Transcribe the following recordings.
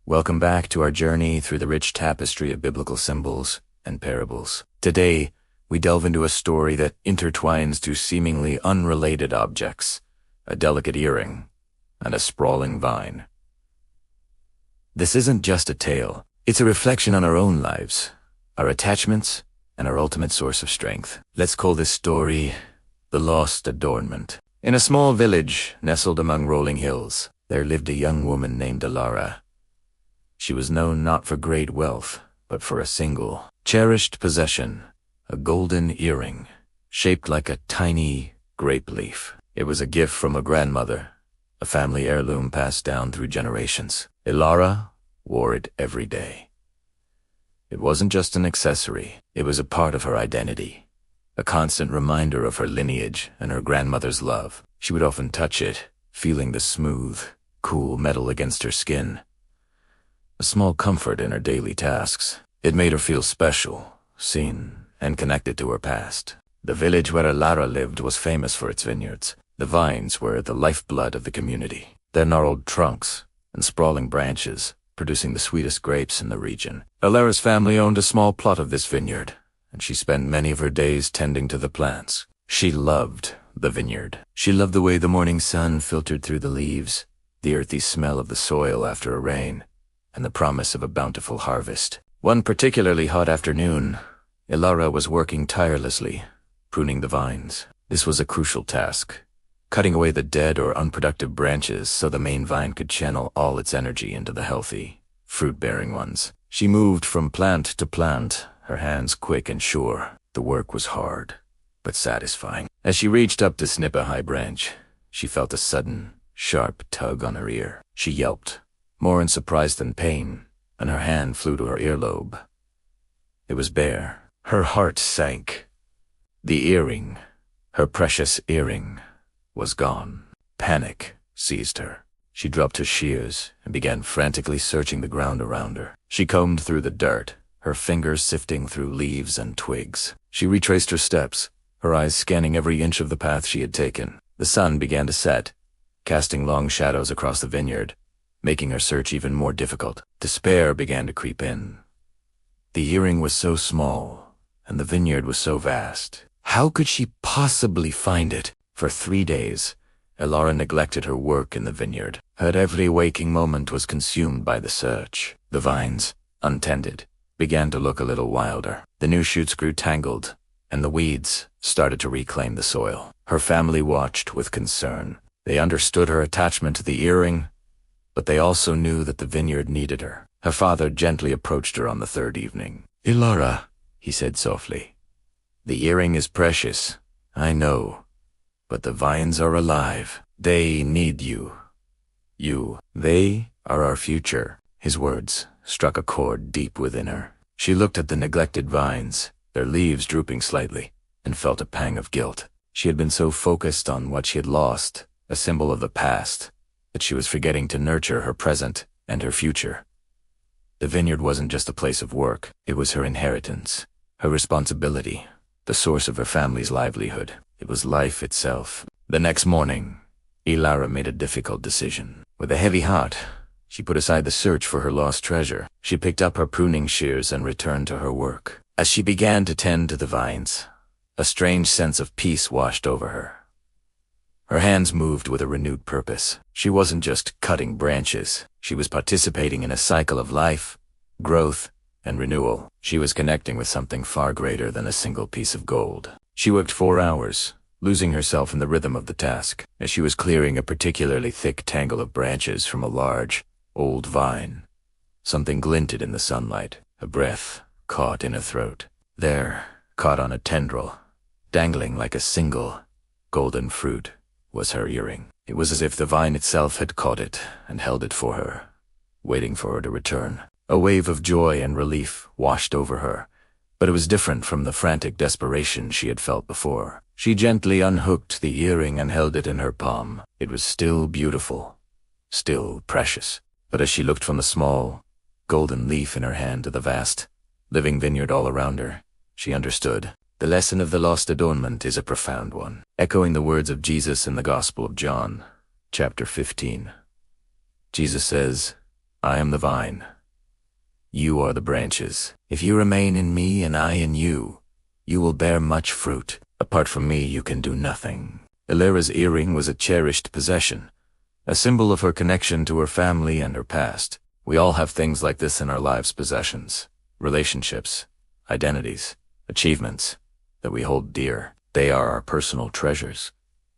Welcome back to our journey through the rich tapestry of biblical symbols and parables. Today, we delve into a story that intertwines two seemingly unrelated objects, a delicate earring and a sprawling vine. This isn't just a tale, it's a reflection on our own lives, our attachments, and our ultimate source of strength. Let's call this story The Lost Adornment. In a small village nestled among rolling hills, there lived a young woman named Alara. She was known not for great wealth, but for a single, cherished possession, a golden earring, shaped like a tiny grape leaf. It was a gift from a grandmother, a family heirloom passed down through generations. Alara wore it every day. It wasn't just an accessory, it was a part of her identity, a constant reminder of her lineage and her grandmother's love. She would often touch it, feeling the smooth, cool metal against her skin. A small comfort in her daily tasks. It made her feel special, seen, and connected to her past. The village where Alara lived was famous for its vineyards. The vines were the lifeblood of the community, their gnarled trunks and sprawling branches producing the sweetest grapes in the region. Alara's family owned a small plot of this vineyard, and she spent many of her days tending to the plants. She loved the vineyard. She loved the way the morning sun filtered through the leaves, the earthy smell of the soil after a rain, and the promise of a bountiful harvest. One particularly hot afternoon, Alara was working tirelessly, pruning the vines. This was a crucial task, cutting away the dead or unproductive branches so the main vine could channel all its energy into the healthy, fruit-bearing ones. She moved from plant to plant, her hands quick and sure. The work was hard, but satisfying. As she reached up to snip a high branch, she felt a sudden, sharp tug on her ear. She yelped, more in surprise than pain, and her hand flew to her earlobe. It was bare. Her heart sank. The earring, her precious earring, was gone. Panic seized her. She dropped her shears and began frantically searching the ground around her. She combed through the dirt, her fingers sifting through leaves and twigs. She retraced her steps, her eyes scanning every inch of the path she had taken. The sun began to set, casting long shadows across the vineyard, making her search even more difficult. Despair began to creep in. The earring was so small, and the vineyard was so vast. How could she possibly find it? For 3 days, Alara neglected her work in the vineyard. Her every waking moment was consumed by the search. The vines, untended, began to look a little wilder. The new shoots grew tangled, and the weeds started to reclaim the soil. Her family watched with concern. They understood her attachment to the earring, but they also knew that the vineyard needed her. Her father gently approached her on the third evening. "Alara," he said softly, "the earring is precious, I know. But the vines are alive. They need you. They are our future." His words struck a chord deep within her. She looked at the neglected vines, their leaves drooping slightly, and felt a pang of guilt. She had been so focused on what she had lost, a symbol of the past, that she was forgetting to nurture her present and her future. The vineyard wasn't just a place of work. It was her inheritance, her responsibility, the source of her family's livelihood. It was life itself. The next morning, Alara made a difficult decision. With a heavy heart, she put aside the search for her lost treasure. She picked up her pruning shears and returned to her work. As she began to tend to the vines, a strange sense of peace washed over her. Her hands moved with a renewed purpose. She wasn't just cutting branches. She was participating in a cycle of life, growth, and renewal. She was connecting with something far greater than a single piece of gold. She worked 4 hours, losing herself in the rhythm of the task. As she was clearing a particularly thick tangle of branches from a large, old vine, something glinted in the sunlight. A breath caught in her throat. There, caught on a tendril, dangling like a single, golden fruit, was her earring. It was as if the vine itself had caught it and held it for her, waiting for her to return. A wave of joy and relief washed over her, but it was different from the frantic desperation she had felt before. She gently unhooked the earring and held it in her palm. It was still beautiful, still precious. But as she looked from the small, golden leaf in her hand to the vast, living vineyard all around her, she understood. The lesson of the lost adornment is a profound one, echoing the words of Jesus in the Gospel of John, chapter 15. Jesus says, I am the vine. You are the branches. If you remain in me and I in you, you will bear much fruit. Apart from me, you can do nothing. Elira's earring was a cherished possession, a symbol of her connection to her family and her past. We all have things like this in our lives, possessions, relationships, identities, achievements that we hold dear. They are our personal treasures,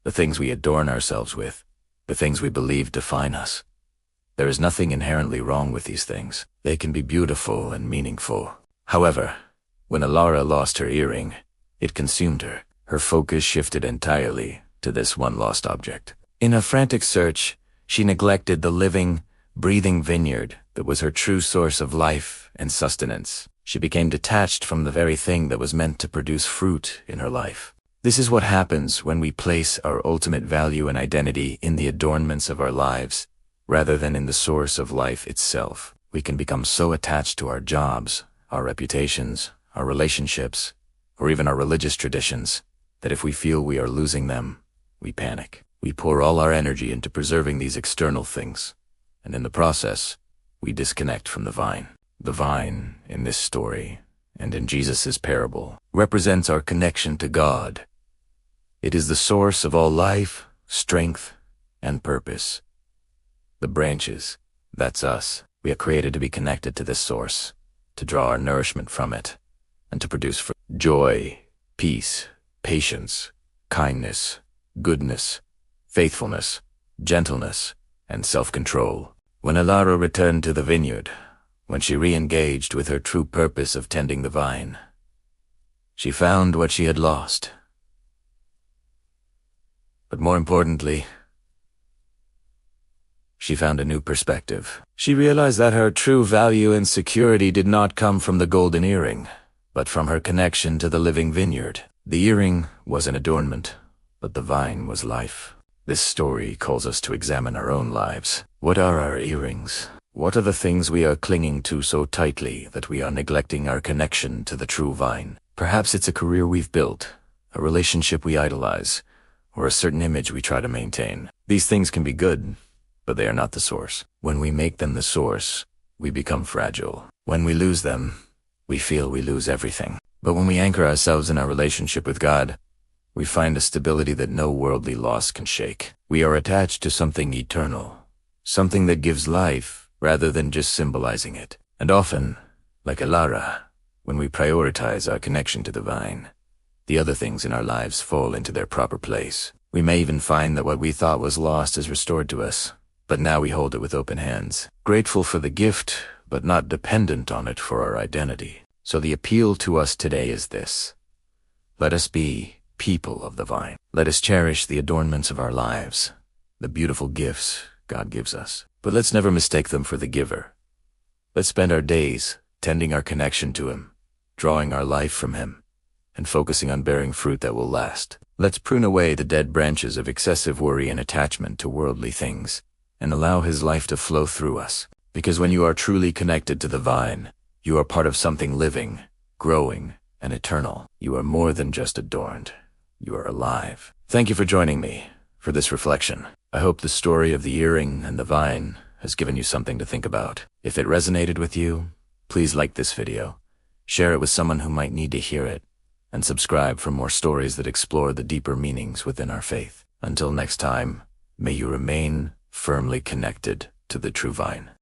the things we adorn ourselves with, the things we believe define us. There is nothing inherently wrong with these things. They can be beautiful and meaningful. However, when Elara lost her earring, it consumed her. Her focus shifted entirely to this one lost object. In a frantic search, she neglected the living, breathing vineyard that was her true source of life and sustenance. She became detached from the very thing that was meant to produce fruit in her life. This is what happens when we place our ultimate value and identity in the adornments of our lives, rather than in the source of life itself. We can become so attached to our jobs, our reputations, our relationships, or even our religious traditions, that if we feel we are losing them, we panic. We pour all our energy into preserving these external things, and in the process, we disconnect from the vine. The vine, in this story, and in Jesus' parable, represents our connection to God. It is the source of all life, strength, and purpose. The branches, that's us. We are created to be connected to this source, to draw our nourishment from it, and to produce fruit. Joy, peace, patience, kindness, goodness, faithfulness, gentleness, and self-control. When Elara returned to the vineyard, when she re-engaged with her true purpose of tending the vine, she found what she had lost. But more importantly, she found a new perspective. She realized that her true value and security did not come from the golden earring, but from her connection to the living vineyard. The earring was an adornment, but the vine was life. This story calls us to examine our own lives. What are our earrings? What are the things we are clinging to so tightly that we are neglecting our connection to the true vine? Perhaps it's a career we've built, a relationship we idolize, or a certain image we try to maintain. These things can be good, but they are not the source. When we make them the source, we become fragile. When we lose them, we feel we lose everything. But when we anchor ourselves in our relationship with God, we find a stability that no worldly loss can shake. We are attached to something eternal, something that gives life rather than just symbolizing it. And often, like Elara, when we prioritize our connection to the vine, the other things in our lives fall into their proper place. We may even find that what we thought was lost is restored to us, but now we hold it with open hands, grateful for the gift, but not dependent on it for our identity. So the appeal to us today is this: let us be people of the vine. Let us cherish the adornments of our lives, the beautiful gifts God gives us. But let's never mistake them for the giver. Let's spend our days tending our connection to Him, drawing our life from Him, and focusing on bearing fruit that will last. Let's prune away the dead branches of excessive worry and attachment to worldly things, and allow His life to flow through us. Because when you are truly connected to the vine, you are part of something living, growing, and eternal. You are more than just adorned. You are alive. Thank you for joining me for this reflection. I hope the story of the earring and the vine has given you something to think about. If it resonated with you, please like this video, share it with someone who might need to hear it, and subscribe for more stories that explore the deeper meanings within our faith. Until next time, may you remain firmly connected to the true vine.